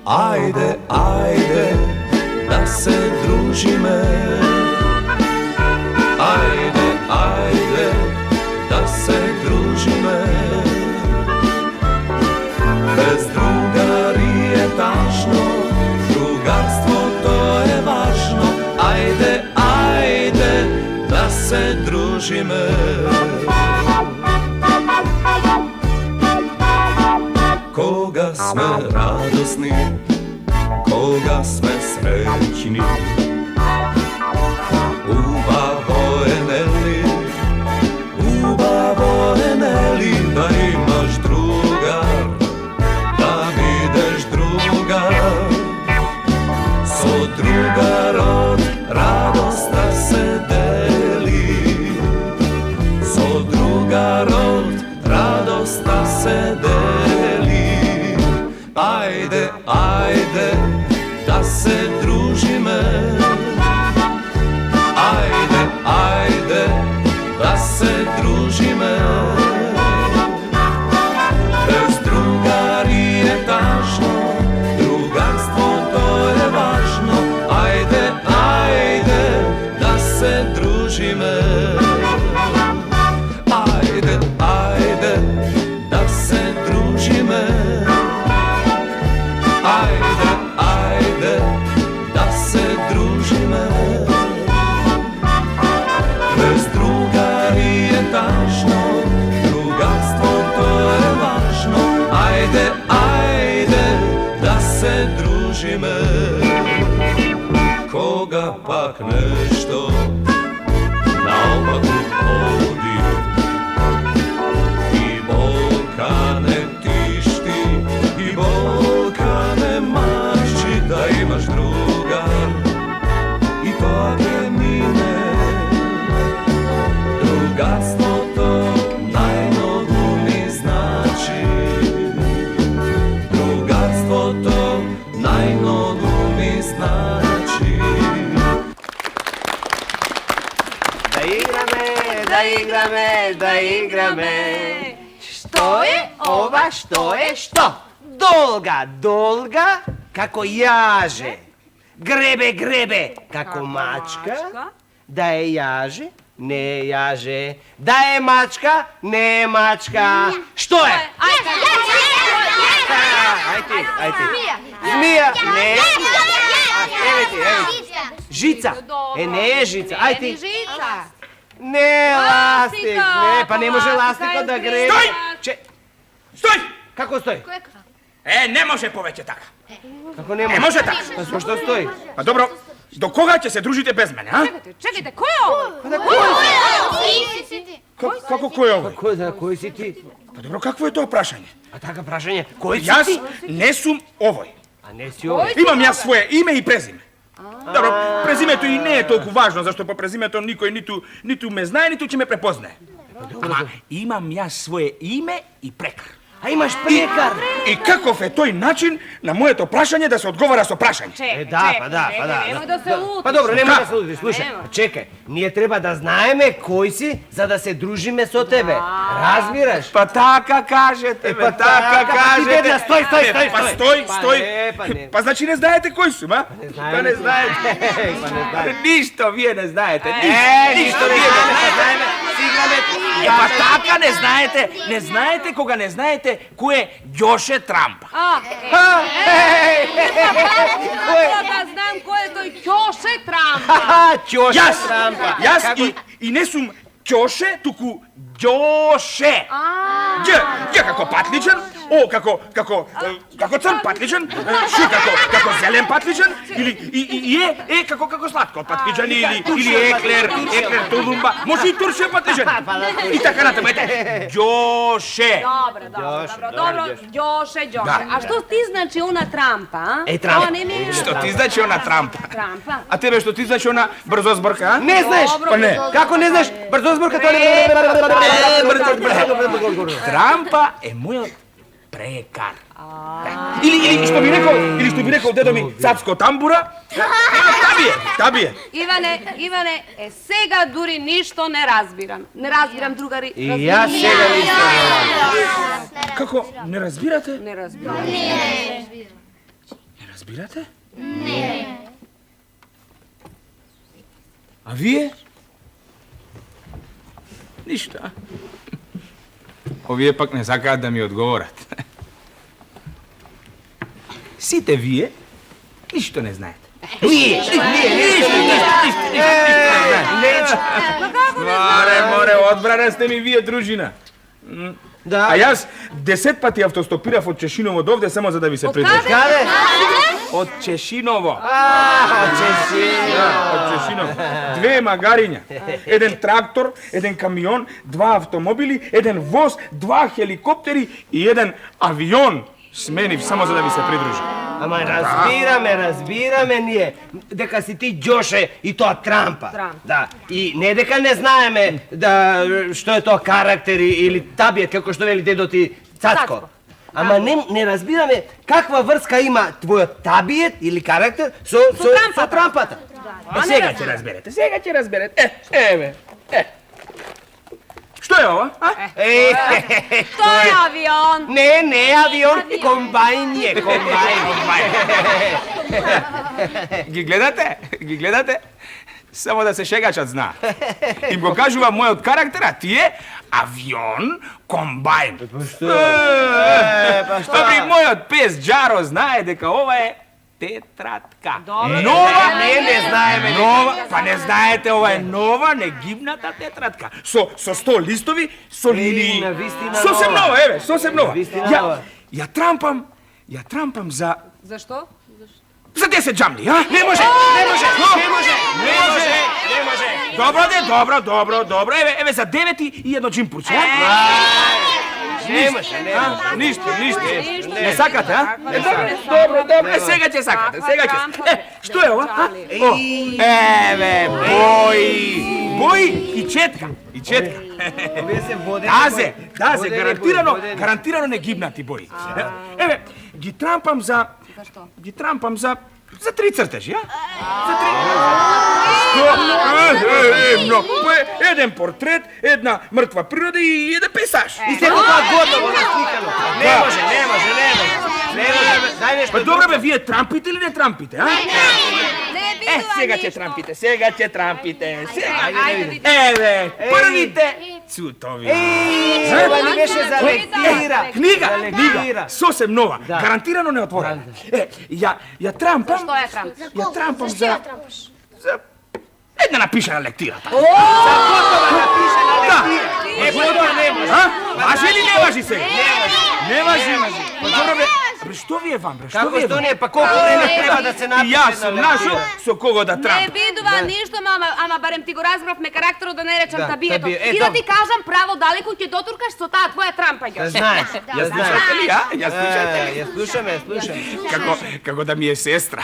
Ajde, ajde, da se družime. Ajde, ajde, da se družime. Bez drugari je tačno, drugarstvo to je važno. Ajde, ajde, da se družime. Koga sme radosni, koga sme srećni, ubavo je neli, da imaš drugar, da videš drugar. So drugar od radosta se deli, so drugar od radosta se deli. Ajde, ajde, da se družime. Ajde, ajde, da se družime. Bez drugari je tažno, drugarstvo to je važno. Ajde, ajde, da se družime. Ajde, ajde, da se družime. Ajde, ajde, da se družime. Bez drugari je tažno, drugarstvo to je važno. Ajde, ajde, da se družime. Koga pak nešto naopako vodi i bolka ne tišti, i bolka ne mašći, da imaš drugar i to te mine. Drugarstvo to najmnogo mi znači. Drugarstvo to najmnogo mi znači. Da igrame. Što je ova, što je što? Dolga, kako jaže. Grebe, kako mačka. Da je jaže, ne jaže. Da je mačka, ne mačka. Što je? Ajde. Zmija, ne. Žica, ne je žica. Ajde. Ne, lastik, ne, pa ne može lastiko da grebe. Stoj! Kako stoji? Ne može poveće taka. Kako ne može? Ne može taka. Pa zašto stoji? Pa dobro, do koga će se družite bez mene, a? Čekajte, ko je ovo? Kako ko je ovo? Koji si ti? Pa dobro, kakvo je to prašanje? A taka prašanje, koji si Jas ti? ne sum ovoj. A ne si ovaj? Imam ja svoje ime i prezime. Dobro, prezimето i ne je toliko važno, zašto po prezimeto nikoj nitu me znaje, nitu će me prepoznaje. Ama imam ja svoje ime i prekar. A imaš prekar? I kakov je toj način na moje to prašanje da se odgovara sa prašanje? Da. Nemoj da se lutiš. Pa dobro, nemoj da se lutiš, slušaj. Čekaj, nije treba da znajeme koji si, za da se družime so tebe. Razbiraš? Pa taka kažete, Pa taka kažete. Stoj. Pa stoj. Pa znači ne znajete koji su, ma? Pa ne znajete. Ništa vi ne znajete. Ništa vi ne znajete. Pa taka ne znajete koga ne znajete ko je Đoše Trampa. Da znam ko je to Ćoše Trampa. Ćoše Trampa. Jas i ne sum Ćoše, tuku Đoše. Đ kako patličan, O kako crn patličan, Š kako zelen patličan, ili E kako slatko patličan, ili ekler tulumba, može i turše patličan. I така натаму, Đoše. Dobro, Đoše. A što ti znači ona Trampa, a? Trampa. Što ti znači ona Trampa? Trampa. A tebe što ti znači ona Brzozborka, a? Ne znaš? Pa ne. Kako ne znaš? Brzozborka to ne... Trampa je moja прекар. Или што би рекол дедо ми Цацко Тамбура. Табие. Иване, сега дури ништо не разбирам. Не разбирам, другари. И јас сега ништо не разбирам. Како, не разбирате? Не разбирам. Не разбирате? Не. А вие? Ништо, а? Овие пак не сакаат да ми одговорат. Сите вие ништо не знаете. Море, одбрана сте ми вие, дружина. Да. А јас 10 пати автостопирав од Чешиново до овде само за да ви се придружам. Каде? Од Чешиново. Од Чешиново. Од Чешиново. 2 магариња, еден трактор, еден камион, 2 автомобили, еден воз, 2 хеликоптери и еден авион сменив само за да ви се придружам. Ама разбираме ние дека си ти Ѓоше и тоа Трампа. Да. И не дека не знаеме да што е тоа карактер или табиет како што вели дедо ти Цацко. Ама не разбираме каква врска има твојот табиет или карактер со Трампата. Сега ќе разберете. Еве. Што е ова? Тоа е авион. Не авион, комбајн е, комбајн. Ги гледате? Само да се шегачат знаа. Им го кажува мојот карактер, а тие авион, комбајн. Добри, мојот пес Джаро знае дека ова е тетратка. Нова, не знаеме. Нова, па не знаете, ова е нова, негибната тетратка. Со 100 листови, со линии. Сосем нова, еве, сосем нова. Ја трампам за... Зашто? За 10 джамли, а? Не може. Добро. Еве за 9 и едно джимпурче, а? Не може. Ништо. Не сакате, а? Добро. Сега ќе сакате. Што е ова? Еве, бои и четка. Дазе, гарантирано негибнати бои. Еве, ги трампам за 3 цртежи, а? Еден портрет, една мртва природа и еден пейсаж. И се тоа готово насликано. Не може. Дај нешто. Па добре бе, вие трампите или не трампите, а? Не видува Сега ќе трампите. Еве, првите цутови. Ова не беше за лектира. Книга, сосем нова, гарантирано неотворена. Ја трампам. Што е трамп? Ја трампам за една напишана лектирата. Важи или не важи сега? Не важи. Па добро бе, што ви е вам, бре? Како што не, па колку време треба да се напише? И јас сум нашол со кого да Не трампам. видува ништо, ама барем ти го разбравме карактерот да не речам табието. табие. И да ти кажам право далеку ќе дотуркаш со таа твоја трампа, Ѓоше. Знаеш, ја Слушате ли, а? Ја слушате ли? Ја слушаме. Како да ми е сестра.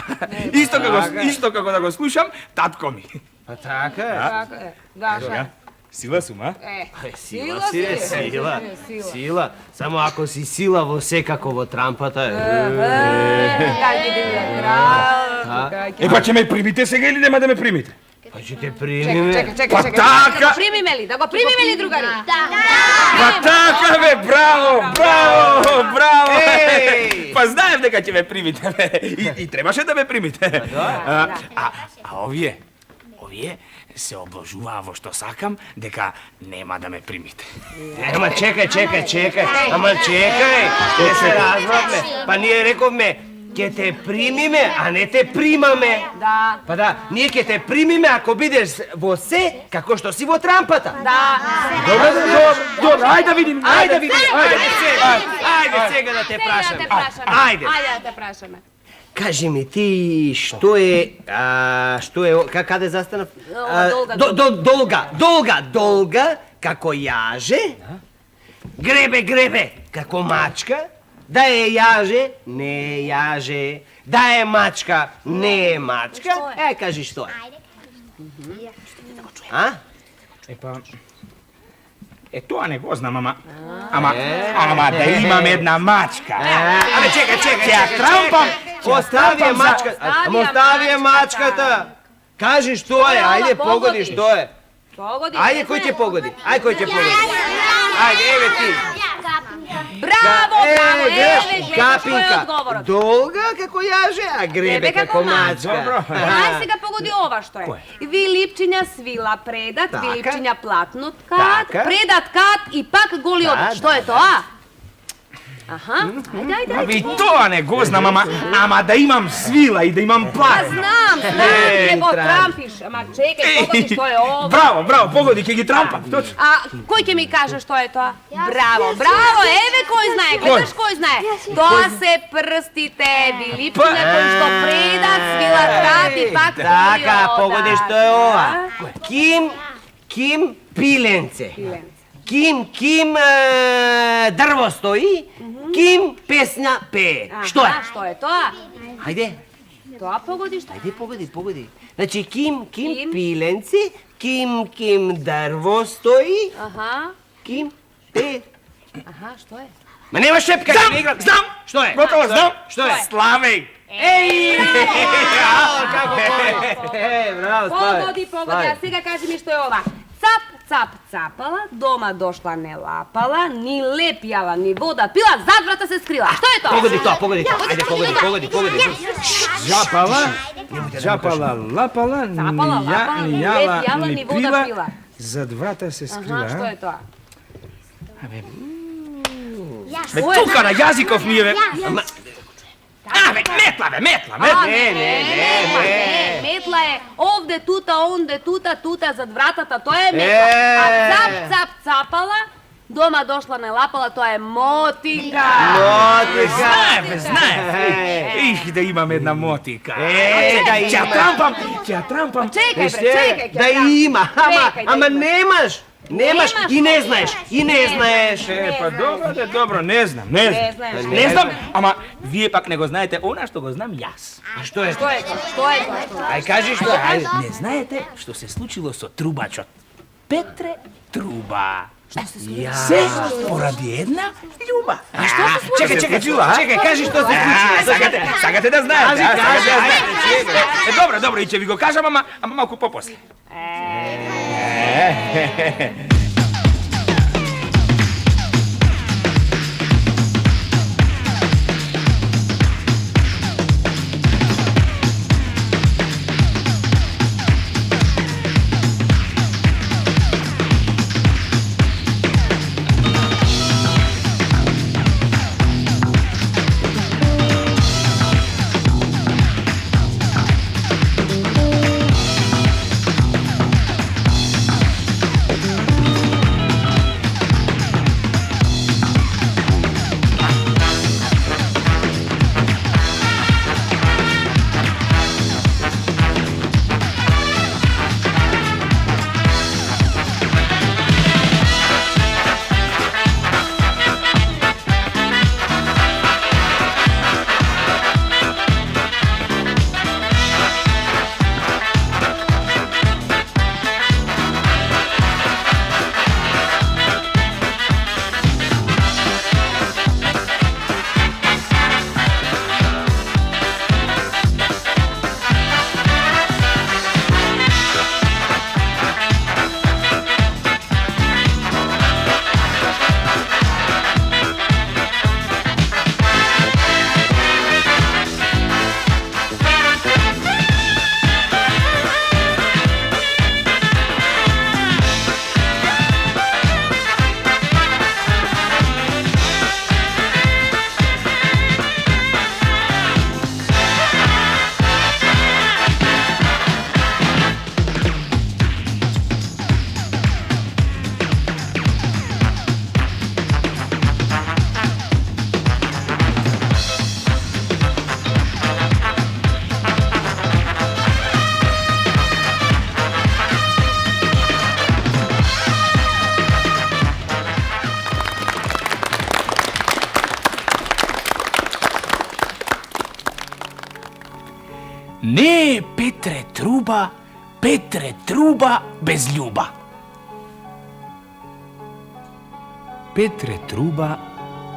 Исто како да го слушам татко ми. Па така Е, Гаша. Сила сум, а? Сила. Сила. Само ако си сила во секако во трампата. Кај ќе види крал. Па ќе ме примите сега или нема да ме примите? Па ќе те примиме. Па така! Да го примиме ли, другари? Па така бе, браво! Па знаев дека ќе ме примите, бе. И требаше да ме примите. А овие се обложуваа во што сакам дека нема да ме примите. Ама чекај. Ама чекај. Ќе се разбравме. Па ние рековме ќе те примиме, а не те примаме. Да. Па да, ние ќе те примиме ако бидеш во се како што си во трампата. Да. Добре, ајде да видим. Ајде сега да те прашаме. Ајде. Ајде да те прашаме. Кажи ми ти што е каде застанав? Долга како јаже. Гребе како мачка. Да е јаже, не е јаже. Да е мачка, не е мачка. Кажи што е. А? Епа, Тоа не го знам, ама да имам една мачка. Абе, чекај. Ќе трампам. Остави ја мачката. Ама остави ја мачката. Кажи што е, ајде погоди што е. Погоди. Ајде, кој ќе погоди? Кој ќе погоди? Ајде, еве ти. Браво, еве, Капинка. одговорот. Долга како јаже, а гребе како мачка. Ај сега погоди ова што е. Ви липчиња свила предат, ви Така. липчиња платнот кат, Така. предат кат и пак голи одат. Да, Што е тоа? Аха, ајде. Аби тоа не го знам, ама да имам свила и да имам плат. Знам, не го трампиш, ама чекај, погоди што е ова. Браво, погоди, ќе ги трампам, точно. А кој ќе ми каже што е тоа? Браво, еве кој знае, гледаш кој знае. Тоа се прстите, ви липчиња кои што предат, свила кат и пак голи одат. Така, погоди што е ова. Ким пиленце. Ким дрво стои, Ким песна пее. Што е? Што е тоа? Ајде. Тоа погоди што? Ајде, погоди. Значи, Ким пиленце, Ким дрво стои, Аха, Ким пее. што е? Ма нема шепка, не играм. Знам! Што е? Готово, знам! Што е? Славеј! Еј! Како кој? Браво, Погоди, а сега кажи ми што е ова. Цап, цапала, дома дошла не лапала, ни леп јала, ни вода пила, зад врата се скрила. Што е тоа? Погоди тоа. Ајде, погоди. Жапала, лапала, Цапала, лапала, ни леп јала, ни вода пила. Зад врата се Аха, што е тоа? Бе, тука на јазиков ми е, бе. Метла. Не, метла е овде, тута, онде, тута, зад вратата, тоа е метла. А цапала, дома дошла не лапала, тоа е мотика. Знаев. Их, да имам една мотика. Да Ќе трампам. Чекај, да има, ама немаш и не знаеш. Па добро, не знам. Не знам, ама вие пак не го знаете она што го знам јас. А што е? Што е тоа? Ај кажи што е. Не знаете што се случило со трубачот Петре Труба. Се поради една љуба. А што се случи? Чекај, кажи што се случи. Сакате да знаете? Кажи. Добро, и ќе ви го кажам, ама малку попосле. Не е Петре Труба без љуба. Петре Труба,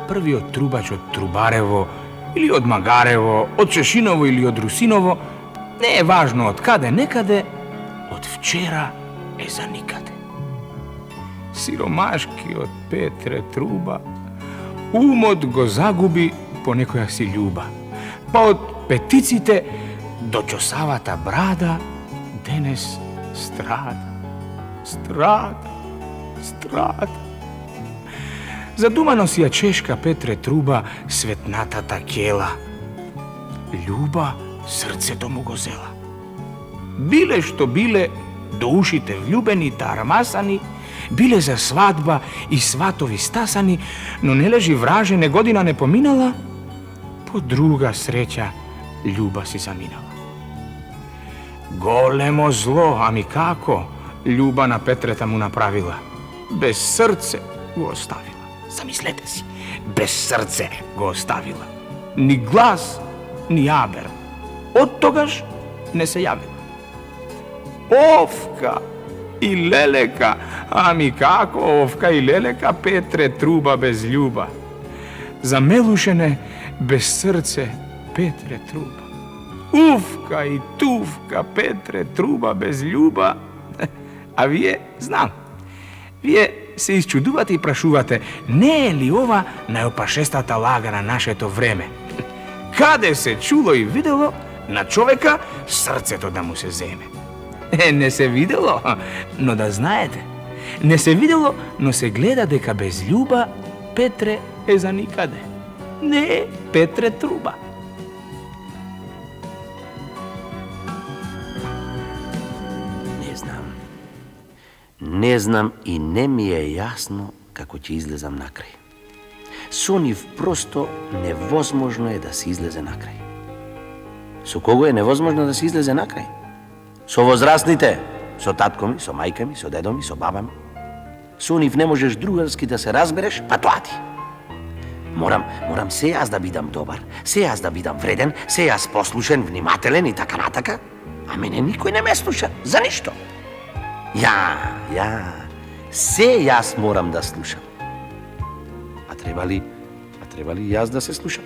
првиот трубач од Трубарево или од Магарево, од Шешиново или од Русиново, не е важно од каде некаде, од вчера е за никаде. Сиромашкиот Петре Труба умот го загуби по некоја си љуба, па од петиците до чосавата брада денес страда, страда, страда. Задумано си ја чешка Петре Труба светнатата кела. Љуба срцето му го зела. Биле што биле, до ушите влюбени тармасани, биле за свадба и сватови стасани, но не лежи вражене, година не поминала, по друга среќа љуба си заминала. Големо зло, ами како, љуба на Петрета му направила. Без срце го оставила. Замислете си, без срце го оставила. Ни глас, ни абер. Од тогаш не се јавила. Овка и лелека, ами како овка и лелека Петре Труба без љуба. Замелушене без срце Петре Труба. Уфка и туфка Петре Труба без љуба. А вие, знам, вие се исчудувате и прашувате, не е ли ова најопашестата лага на нашето време? Каде се чуло и видело на човека срцето да му се земе? Не се видело, но да знаете, не се видело, но се гледа дека без љуба Петре е за никаде. Не е Петре Труба. Не знам и не ми е јасно како ќе излезам накрај. Со нив просто невозможно е да се излезе накрај. Со кого е невозможно да се излезе накрај? Со возрастните, со татко ми, со мајка ми, со дедо ми, со баба ми. Со нив не можеш другарски да се разбереш, па тоа ти. Морам се јас да бидам добар, се јас да бидам вреден, се јас послушен, внимателен и така натака. А мене никој не ме слуша, за ништо. Се јас морам да слушам. А треба ли јас да се слушам?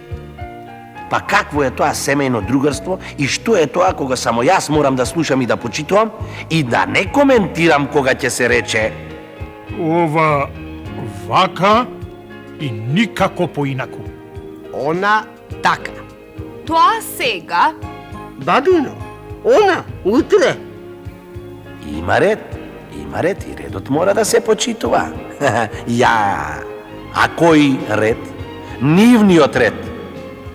Па какво е тоа семејно другарство и што е тоа кога само јас морам да слушам и да почитувам и да не коментирам кога ќе се рече ова вака и никако поинаку. Она така. Тоа сега? Бабино, она утре. Има ред и редот мора да се почитува. А кој ред? Нивниот ред.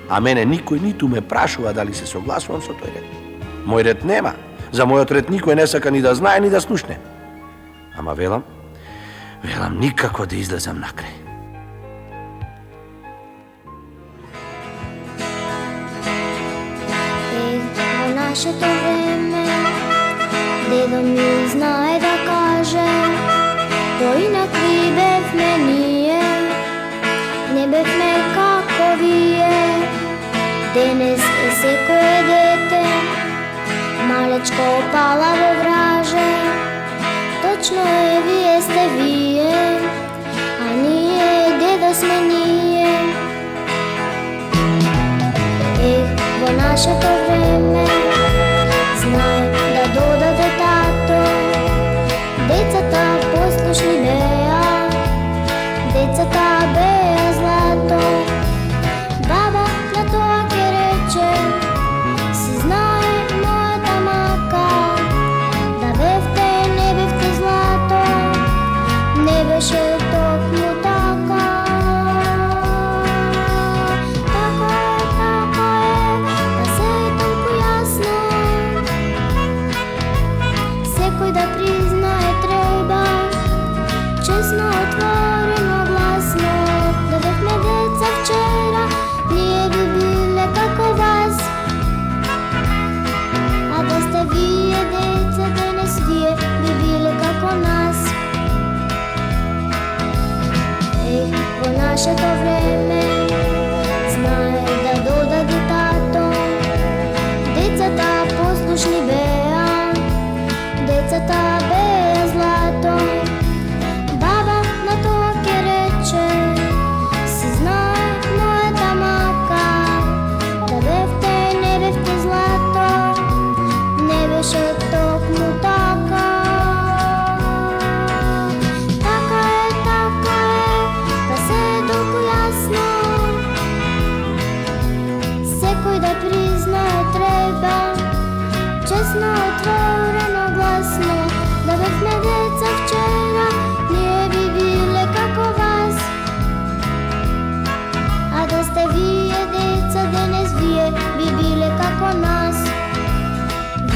А мене никој ниту ме прашува дали се согласувам со тој ред. Мој ред нема. За мојот ред никој не сака ни да знае, ни да слушне. Ама велам никако да излезам накрај. Во нашето време дедо ми знае да каже, поинакви бевме ние, не бевме како вие. Денес е секое дете, малечко пала во враже. Точно е, вие сте вие, а ние дедо сме ние. Во нашето време знае да додаде тато, децата послушни беа, децата беа злато. Баба на тоа ќе рече, си знае мојата мака, да бевте, не бевте злато, не беше токму така. Така е, да сето Glasno, otvoreno, glasno, da bevme deca včera, nije bi bile kako vas. A da ste vije deca danes, vije bi bile kako nas.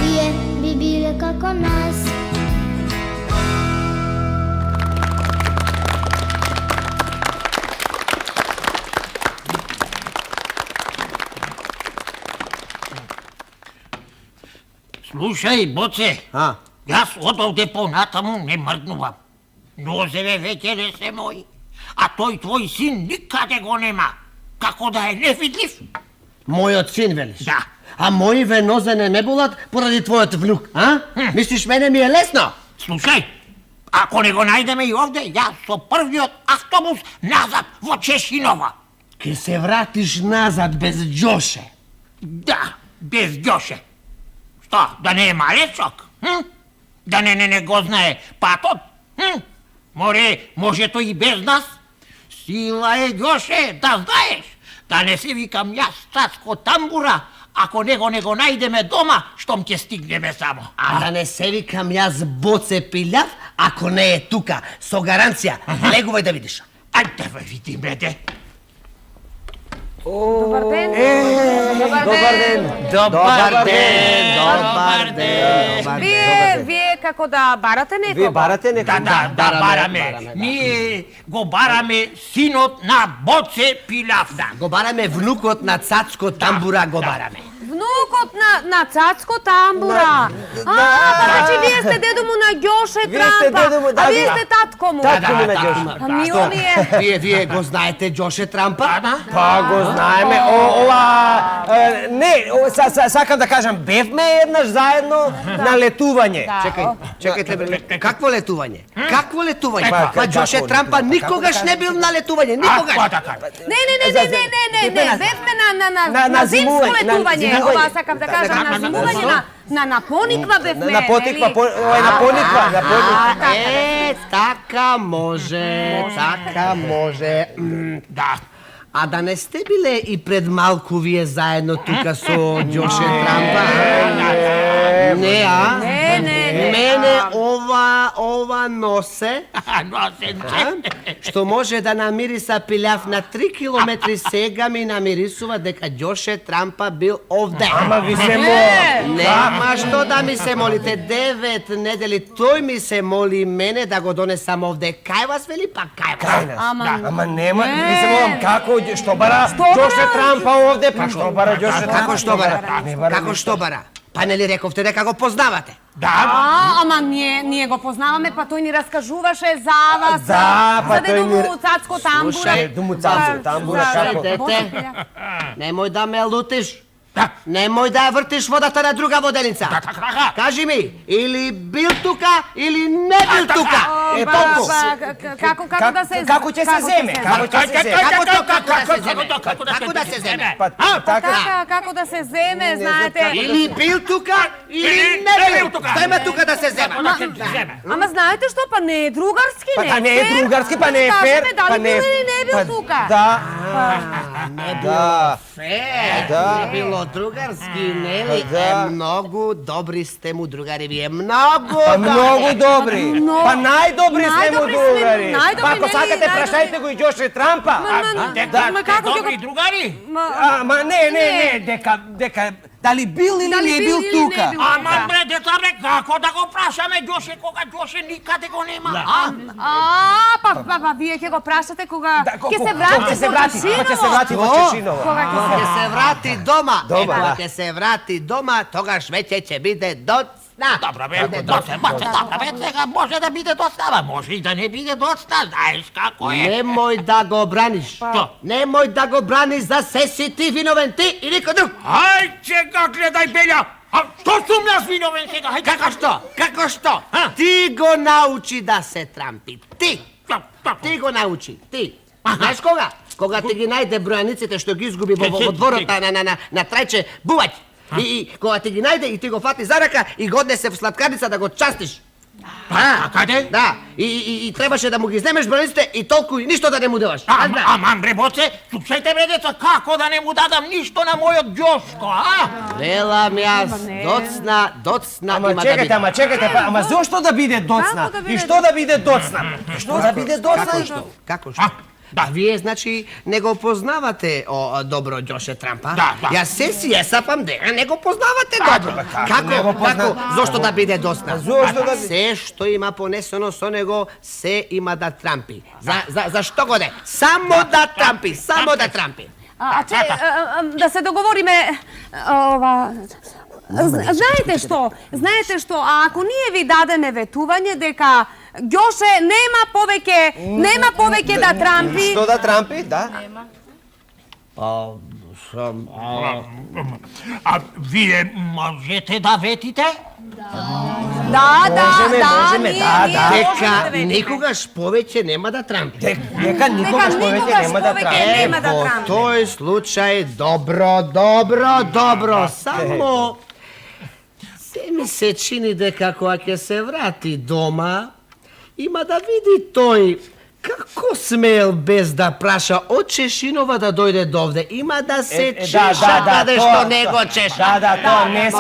Vije bi bile kako nas. Слушај, Боце, јас од овде понатаму не мрднувам. Нозеве веќе не се мои, а тој твој син никаде го нема. Како да е невидлив? Мојот син, велиш? Да. А моиве нозе не ме болат поради твојот внук, а? Мислиш, мене ми е лесно? Слушај, ако не го најдеме и овде, јас со првиот автобус назад во Чешинова. Ке се вратиш назад без Ѓоше. Да, без Ѓоше. Што, да не е малечок? Да не го знае патот? Може тој и без нас? Сила е, Ѓоше, да знаеш. Да не се викам јас Цацко Тамбура, ако него не го најдеме дома, штом ќе стигнеме само. А да не се викам јас Боце Пилјав, ако не е тука, со гаранција. Легувај да видиш. Ајде ве видиме, де. Добар ден. Добар ден. Вие како да барате некого? Вие барате некого? Да, бараме. Ние го бараме синот на Боце Пилјав. Да, го бараме внукот на Цацко Тамбура, го бараме. Внукот на Цацко Тамбура. Значи вие сте дедо му на Ѓоше Трампа, а вие сте татко му. Татко му на Ѓоше. А мило ми е. Вие го знаете Ѓоше Трампа? Па го знаеме. Сакам да кажам, бевме еднаш заедно на летување. Чекајте, бре. Какво летување? Какво летување? Па Ѓоше Трампа никогаш не бил на летување, никогаш. Не, бевме на зимско летување. Ова сакам да кажам, на зимување, на пониква бевме. На пониква. Така може. Да. А да не сте биле и пред малку вие заедно тука со Ѓоше Трампа? Не, а? Не. Мене ова носе, што може да намириса Пилјав на 3 километри сега ми намирисува дека Ѓоше Трампа бил овде. Ама ви се молам. Нема што да ми се молите, 9 недели тој ми се моли мене да го донесам овде. Кај вас вели, па кај вас. Ама нема, ви се молам, како, што бара Ѓоше Трампа овде, па што бара Ѓоше Трампа? Како што бара? Па нели рековте дека го познавате? Ама ние го познаваме, па тој ни раскажуваше за вас, за дедо му Цацко Тамбура. Слушај, Дому Цацко Тамбура, како? Дете, немој да ме лутиш. Немој да ја вртиш водата на друга воденица. Кажи ми, или бил тука, или не бил тука. Е толку. Како да се... Како ќе се земе? Како да се земе? Како да се земе, знаете... Или бил тука, или не бил тука. Дај ме тука да се земе. Ама знаете што, па не е другарски, не е Па не е другарски, па не е фер. Дали бил или не бил тука? Да. Не било фер, не било другарски, нели? Многу добри сте му другари, вие многу добри. Па најдобри сме му другари. најдобри, Па ако нели, сакате, најдобри. прашајте го и Ѓоше Трампа. Ма како ќе Добри го... другари? Ама не, дека дали бил или не бил тука? Ама бре, деца бре, како да го прашаме Ѓоше, кога Ѓоше никаде го нема? Па вие ќе го прашате кога ќе се Кога ќе се врати во Чешинова. Кога ќе се врати дома, Дома, кога да. ќе се врати дома, тогаш веќе ќе биде доцна. Добро бе, сега може да биде доцна, може и да не биде доцна, знаеш како е. Немој да го браниш. Што? Немој да го браниш, за се си ти виновен, ти и никој друг. Ајде га гледај, Белја! А што сум јас виновен сега? Како што? Ти го научи да се трампи. Ти го научи. Ти. Знаеш кога? Кога ти ги најде бројаниците што ги изгуби во дворот на Трајче Буваќ. И кога ти ги најде и ти го фати за рака и го однесе в сладкарница да го частиш. Каде? Да, и требаше да му ги земеш браниците и толку и ништо да не му даваш. Аман бре, боце, слушајте бре деца, како да не му дадам ништо на мојот Ѓошко, а? Велам јас, доцна Ама има да биде. чекайте, ама зошто да биде доцна? И што да биде доцна? Што да биде доцна? Како што? Да, вие значи не го познавате добро Ѓоше Трампа? Да. Јас се си сапам дека не го познавате добро. Како? Зошто да биде доцна? Зошто да биде? Се што има понесено со него, се има да трампи. За што годе? Само да трампи, само да трампи. Да се договориме, знаете што, ако ние ви дадеме ветување дека Ѓоше нема повеќе да трампи. Што да трампи, да? А вие можете да ветите? Можеме, Дека никогаш повеќе нема да трампи. Дека никогаш повеќе нема да трампи. Во тој случај, добро, само се ми се чини дека кога ќе се врати дома, има да види тој како смел без да праша од Чешинова да дојде довде. Има да се чеша каде што не го чеша. Да, тоа не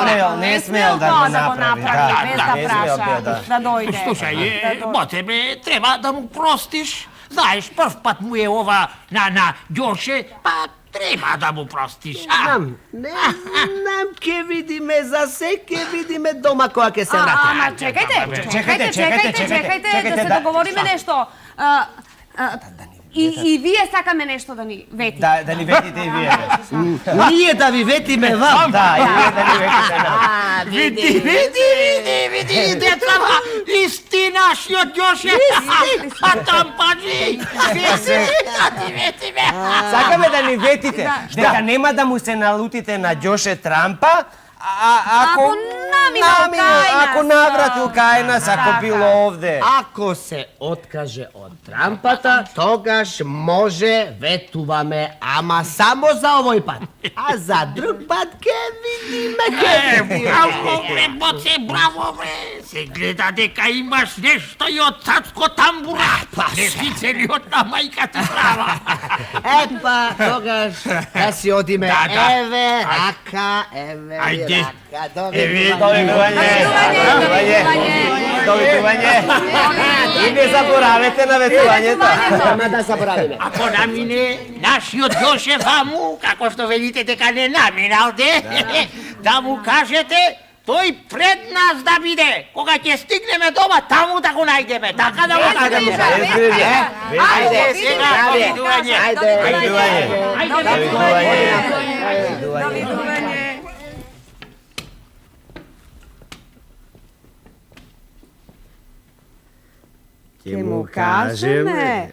смел да го направи. Без да праша, да дојде. Слушај, боце бе, треба да му простиш. Знаеш, прв пат му е ова на Ѓоше, па треба да му простиш. Не знам, ќе видиме, за се ќе видиме дома кога ќе се врати. Ама чекајте, да се договориме нешто. И вие сакаме нешто да ни ветите. Да ни ветите и вие. Ние да ви ветиме вам. Да, и вие да ни ветите нам. Види, деца, истинашниот Ѓоше. А тампаджи. Ветиме. Сакаме да ни ветите дека нема да му се налутите на Ѓоше Трампа, ако навратил кај нас, ако било овде. Ако се откаже од Трампата, тогаш може ветуваме, ама само за овој пат. А за друг пат ќе видиме. Браво, бре, боце, браво, бре. Се гледа дека имаш нешто и од Цацко Тамбура. Не вице ли од на мајката права. Епа, тогаш да си одиме. Еве, рака, еве, Ајде. рака. Довидување. И не заборавете на ветувањето. Нема да заборавиме. Ако намине нашиот Ѓоше ваму, како што велите дека не наминал да му кажете тој пред нас да биде. Кога ќе стигнеме дома, таму да го најдеме. Така да го кажеме. Ајде, сега, довидување. Довидување. Ќе му кажеме.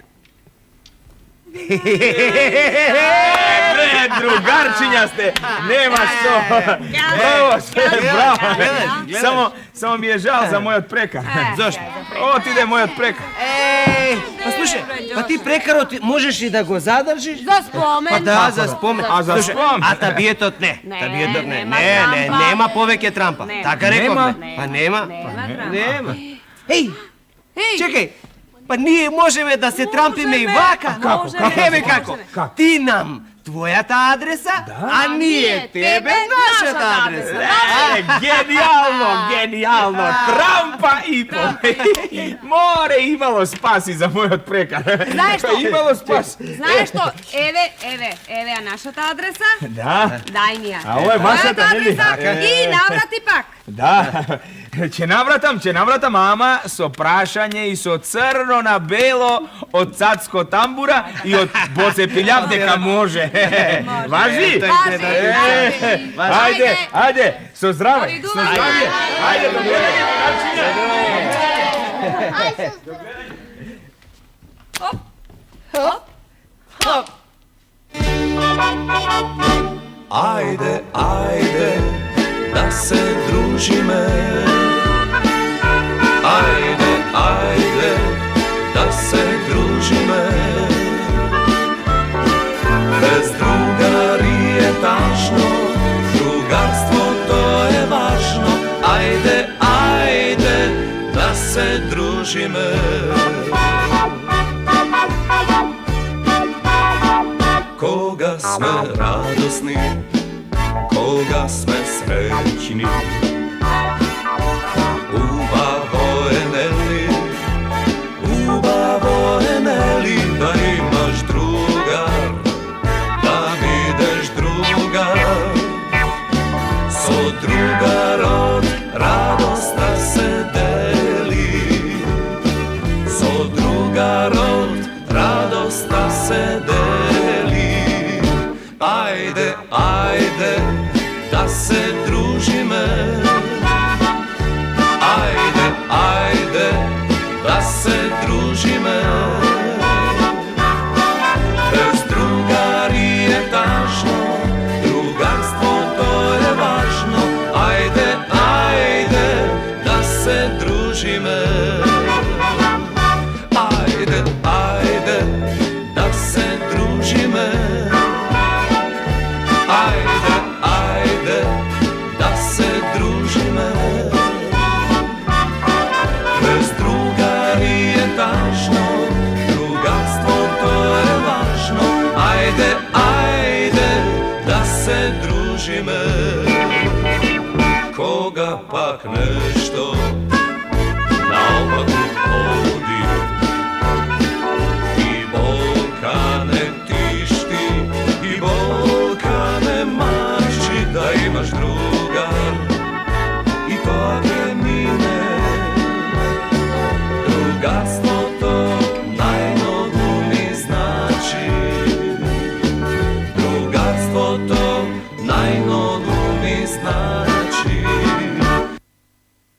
Другарчиња сте, нема што. Браво. Само ми е жал за мојот прекар. Зошто? Отиде мојот прекар. Па слушај, па ти прекарот можеш и да го задржиш? За спомен. Па да, за спомен. А за спомен? А табиетот не. Табиетот не. Не, нема повеќе Трампа. Така рековме. Па нема. Нема. Еј, чекај. Па ние можеме да се трампиме и вака. Како? Еве како. Ти нам твојата адреса, а ние тебе нашата адреса. Генијално. Трампа и по. Море имало спаси за мојот прекар. Знаеш што? Имало спас. Знаеш што? Еве нашата адреса. Да. Дај ни ја. А ова е вашата, Твојата нели? адреса и наврати пак. Да. Ќе навратам, ама со прашање и со црно на бело од Цацко Тамбура и од Боце Пилјав дека може. Важи? Ајде, со здраве. Со здраве. Ајде, Ајде, да се дружиме. Ајде, да се дружиме. Без другари е тажно, другарството е важно. Ајде, да се druži me. Koga sme radosni, koga sme srećni, ubavo je Neli, ubavo je Neli, da imaš druga, da videš druga, so drugarod radost da se deli, so drugarod radost da se deli. Ajde, ajde, da se družime. Ajde, ajde, da se družime. Bez drugarije tažno, drugarstvo to je važno. Ajde, ajde, da se družime. Ajde, ajde, da se družime. Ajde, ajde, da se družime. Bez drugarije tažno, drugarstvo to je važno. Ajde, ajde, da se družime. Koga pak nešto naopako hodi i bolka ne tišti, i bolka ne mači, da imaš druga i to je mine. Drugarstvo